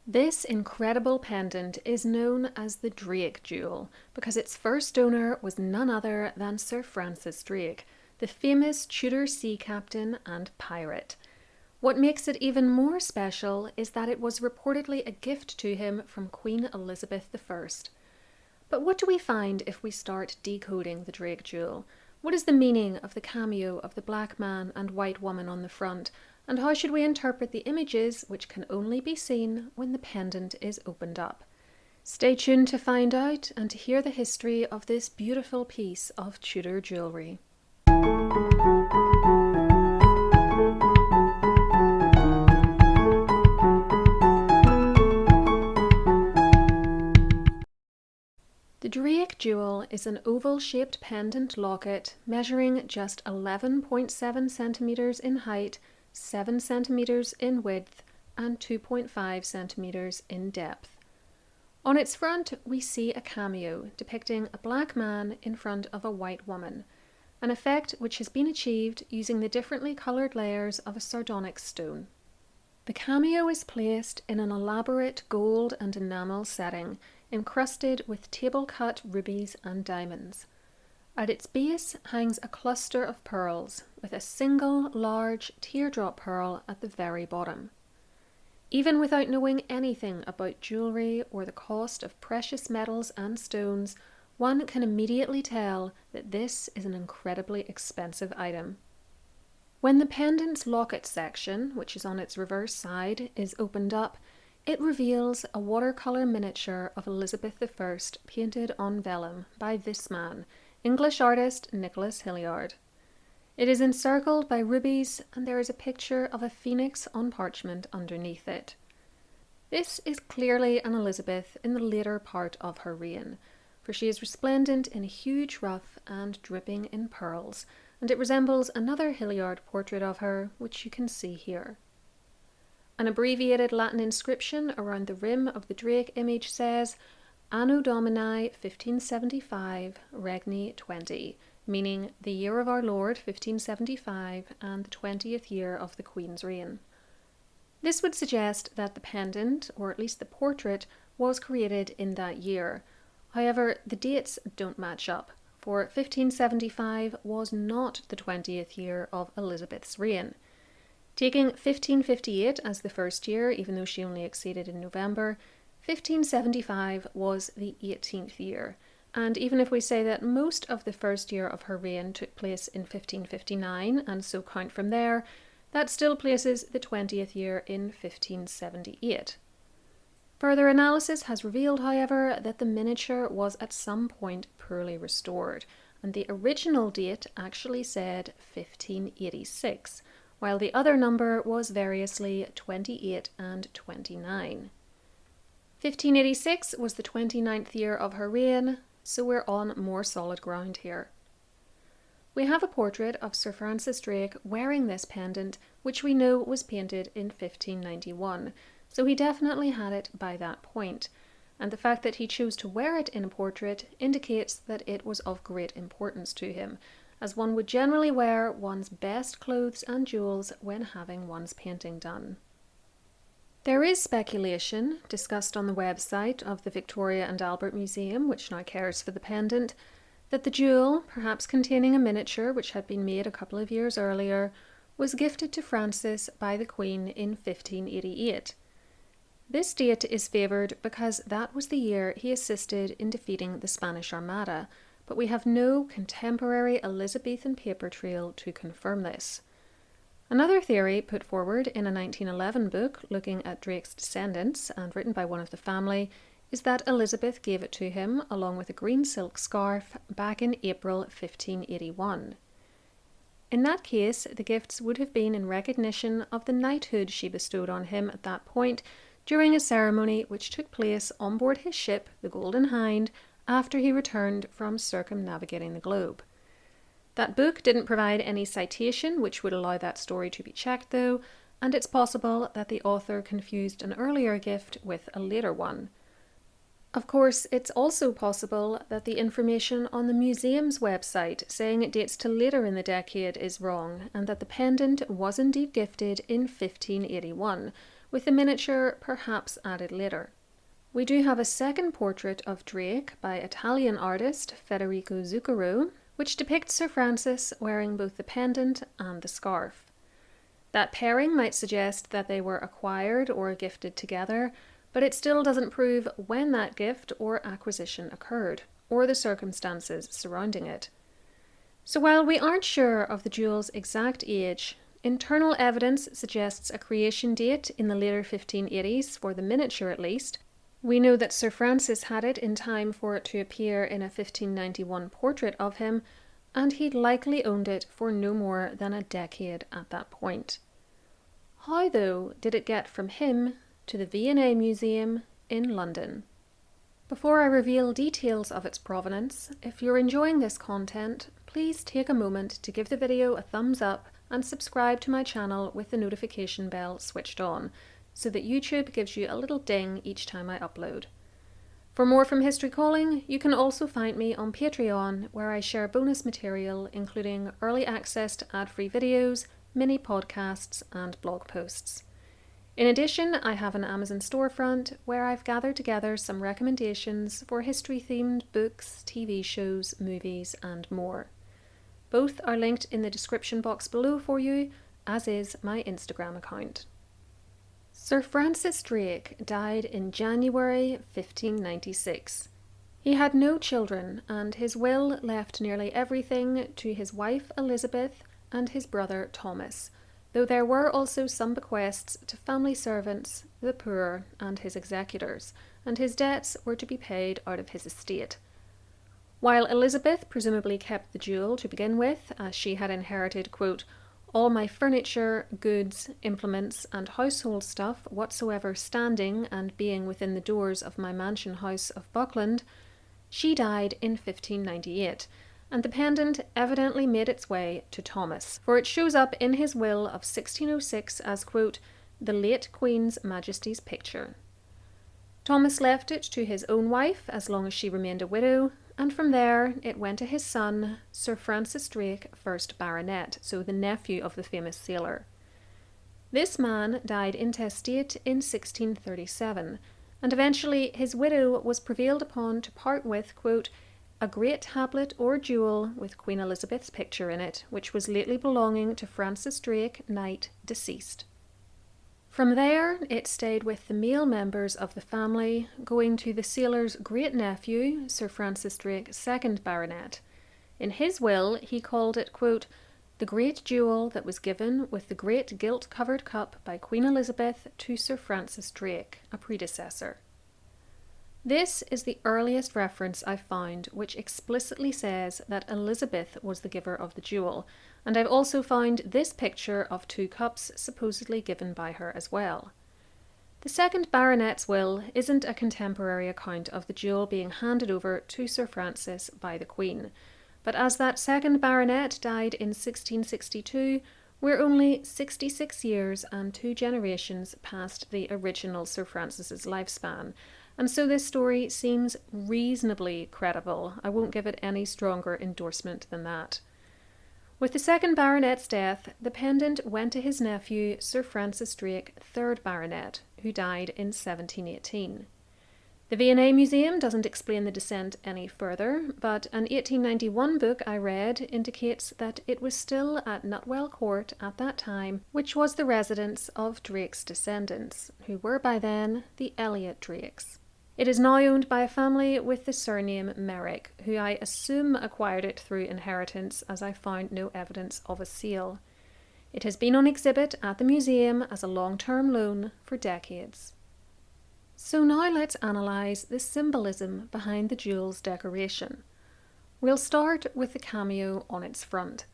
This incredible pendant is known as the Drake Jewel because its first owner was none other than Sir Francis Drake, the famous Tudor sea captain and pirate. What makes it even more special is that it was reportedly a gift to him from Queen Elizabeth I. But what do we find if we start decoding the Drake Jewel? What is the meaning of the cameo of the black man and white woman on the front? And how should we interpret the images which can only be seen when the pendant is opened up? Stay tuned to find out and to hear the history of this beautiful piece of Tudor jewellery. The Drake Jewel is an oval-shaped pendant locket measuring just 11.7 centimeters in height, 7 centimeters in width, and 2.5 centimeters in depth. On its front, we see a cameo depicting a black man in front of a white woman, an effect which has been achieved using the differently coloured layers of a sardonyx stone. The cameo is placed in an elaborate gold and enamel setting, encrusted with table-cut rubies and diamonds. At its base hangs a cluster of pearls, with a single large teardrop pearl at the very bottom. Even without knowing anything about jewellery or the cost of precious metals and stones, one can immediately tell that this is an incredibly expensive item. When the pendant's locket section, which is on its reverse side, is opened up, it reveals a watercolour miniature of Elizabeth I painted on vellum by this man, English artist Nicholas Hilliard. It is encircled by rubies and there is a picture of a phoenix on parchment underneath it. This is clearly an Elizabeth in the later part of her reign, for she is resplendent in a huge ruff and dripping in pearls, and it resembles another Hilliard portrait of her, which you can see here. An abbreviated Latin inscription around the rim of the Drake image says, Anno Domini 1575, Regni 20, meaning the year of our Lord 1575 and the 20th year of the Queen's reign. This would suggest that the pendant, or at least the portrait, was created in that year. However, the dates don't match up, for 1575 was not the 20th year of Elizabeth's reign. Taking 1558 as the first year, even though she only acceded in November, 1575 was the 18th year, and even if we say that most of the first year of her reign took place in 1559, and so count from there, that still places the 20th year in 1578. Further analysis has revealed, however, that the miniature was at some point poorly restored, and the original date actually said 1586, while the other number was variously 28 and 29. 1586 was the 29th year of her reign, so we're on more solid ground here. We have a portrait of Sir Francis Drake wearing this pendant, which we know was painted in 1591, so he definitely had it by that point, and the fact that he chose to wear it in a portrait indicates that it was of great importance to him, as one would generally wear one's best clothes and jewels when having one's painting done. There is speculation, discussed on the website of the Victoria and Albert Museum, which now cares for the pendant, that the jewel, perhaps containing a miniature which had been made a couple of years earlier, was gifted to Francis by the Queen in 1588. This date is favoured because that was the year he assisted in defeating the Spanish Armada, but we have no contemporary Elizabethan paper trail to confirm this. Another theory put forward in a 1911 book looking at Drake's descendants and written by one of the family is that Elizabeth gave it to him along with a green silk scarf back in April 1581. In that case, the gifts would have been in recognition of the knighthood she bestowed on him at that point during a ceremony which took place on board his ship, the Golden Hind, after he returned from circumnavigating the globe. That book didn't provide any citation which would allow that story to be checked though, and it's possible that the author confused an earlier gift with a later one. Of course, it's also possible that the information on the museum's website saying it dates to later in the decade is wrong, and that the pendant was indeed gifted in 1581, with the miniature perhaps added later. We do have a second portrait of Drake by Italian artist Federico Zuccaro, which depicts Sir Francis wearing both the pendant and the scarf. That pairing might suggest that they were acquired or gifted together, but it still doesn't prove when that gift or acquisition occurred, or the circumstances surrounding it. So while we aren't sure of the jewel's exact age, internal evidence suggests a creation date in the later 1580s for the miniature at least. We know that Sir Francis had it in time for it to appear in a 1591 portrait of him, and he'd likely owned it for no more than a decade at that point. How, though, did it get from him to the V&A Museum in London? Before I reveal details of its provenance, if you're enjoying this content, please take a moment to give the video a thumbs up and subscribe to my channel with the notification bell switched on, so that YouTube gives you a little ding each time I upload. For more from History Calling, you can also find me on Patreon, where I share bonus material including early access to ad-free videos, mini podcasts, and blog posts. In addition, I have an Amazon storefront where I've gathered together some recommendations for history-themed books, TV shows, movies, and more. Both are linked in the description box below for you, as is my Instagram account. Sir Francis Drake died in January 1596. He had no children, and his will left nearly everything to his wife Elizabeth and his brother Thomas, though there were also some bequests to family servants, the poor, and his executors, and his debts were to be paid out of his estate. While Elizabeth presumably kept the jewel to begin with, as she had inherited, quote, all my furniture, goods, implements, and household stuff whatsoever standing and being within the doors of my mansion house of Buckland, she died in 1598, and the pendant evidently made its way to Thomas, for it shows up in his will of 1606 as, quote, the late Queen's Majesty's picture. Thomas left it to his own wife as long as she remained a widow, and from there it went to his son, Sir Francis Drake, 1st Baronet, so the nephew of the famous sailor. This man died intestate in 1637, and eventually his widow was prevailed upon to part with, quote, a great tablet or jewel with Queen Elizabeth's picture in it, which was lately belonging to Francis Drake, Knight, deceased. From there, it stayed with the male members of the family, going to the sailor's great-nephew, Sir Francis Drake, 2nd Baronet. In his will, he called it, quote, the great jewel that was given with the great gilt-covered cup by Queen Elizabeth to Sir Francis Drake, a predecessor. This is the earliest reference I've found which explicitly says that Elizabeth was the giver of the jewel, and I've also found this picture of 2 cups supposedly given by her as well. The 2nd Baronet's will isn't a contemporary account of the jewel being handed over to Sir Francis by the Queen, but as that 2nd Baronet died in 1662, we're only 66 years and 2 generations past the original Sir Francis's lifespan, and so this story seems reasonably credible. I won't give it any stronger endorsement than that. With the 2nd Baronet's death, the pendant went to his nephew, Sir Francis Drake, 3rd Baronet, who died in 1718. The V&A Museum doesn't explain the descent any further, but an 1891 book I read indicates that it was still at Nutwell Court at that time, which was the residence of Drake's descendants, who were by then the Elliot Drakes. It is now owned by a family with the surname Merrick, who I assume acquired it through inheritance, as I found no evidence of a sale. It has been on exhibit at the museum as a long-term loan for decades. So now let's analyse the symbolism behind the jewel's decoration. We'll start with the cameo on its front.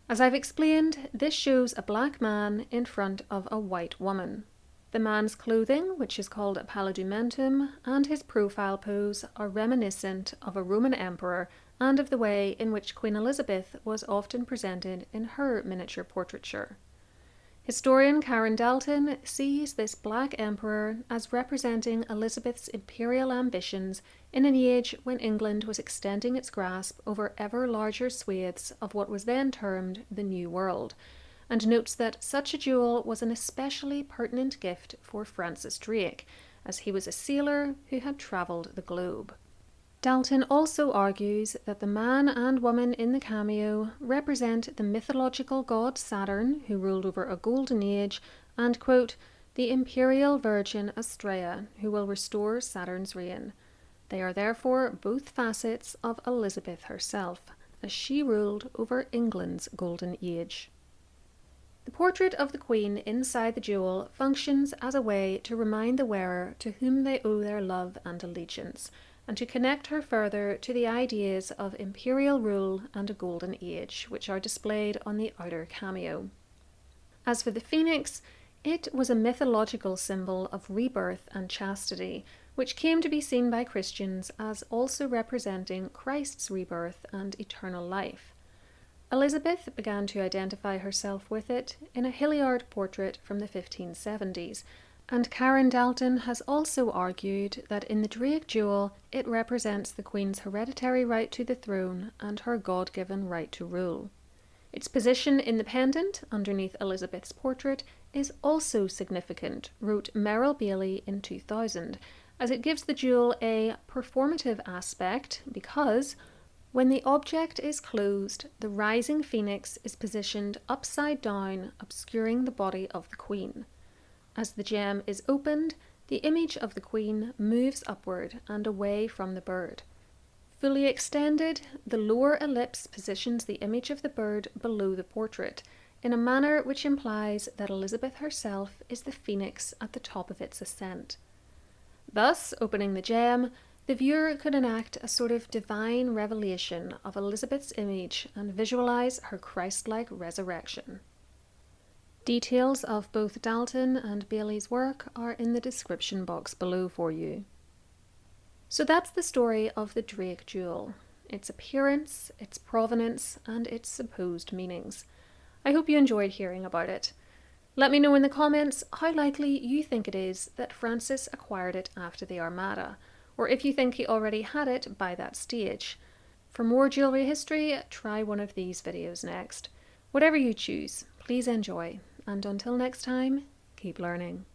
As I've explained, this shows a black man in front of a white woman. The man's clothing, which is called a palladumentum, and his profile pose are reminiscent of a Roman emperor and of the way in which Queen Elizabeth was often presented in her miniature portraiture. Historian Karen Dalton sees this black emperor as representing Elizabeth's imperial ambitions in an age when England was extending its grasp over ever larger swathes of what was then termed the New World, and notes that such a jewel was an especially pertinent gift for Francis Drake, as he was a sailor who had travelled the globe. Dalton also argues that the man and woman in the cameo represent the mythological god Saturn, who ruled over a golden age, and, quote, the imperial virgin Astraea, who will restore Saturn's reign. They are therefore both facets of Elizabeth herself, as she ruled over England's golden age. The portrait of the Queen inside the jewel functions as a way to remind the wearer to whom they owe their love and allegiance, and to connect her further to the ideas of imperial rule and a golden age, which are displayed on the outer cameo. As for the phoenix, it was a mythological symbol of rebirth and chastity, which came to be seen by Christians as also representing Christ's rebirth and eternal life. Elizabeth began to identify herself with it in a Hilliard portrait from the 1570s, and Karen Dalton has also argued that in the Drake jewel it represents the Queen's hereditary right to the throne and her God-given right to rule. Its position in the pendant underneath Elizabeth's portrait is also significant, wrote Merrill Bailey in 2000, as it gives the jewel a performative aspect because when the object is closed, the rising phoenix is positioned upside down, obscuring the body of the Queen. As the gem is opened, the image of the Queen moves upward and away from the bird. Fully extended, the lower ellipse positions the image of the bird below the portrait, in a manner which implies that Elizabeth herself is the phoenix at the top of its ascent. Thus, opening the gem, the viewer could enact a sort of divine revelation of Elizabeth's image and visualize her Christ-like resurrection. Details of both Dalton and Bailey's work are in the description box below for you. So that's the story of the Drake jewel, its appearance, its provenance, and its supposed meanings. I hope you enjoyed hearing about it. Let me know in the comments how likely you think it is that Francis acquired it after the Armada, or if you think he already had it by that stage. For more jewellery history, try one of these videos next. Whatever you choose, please enjoy, and until next time, keep learning.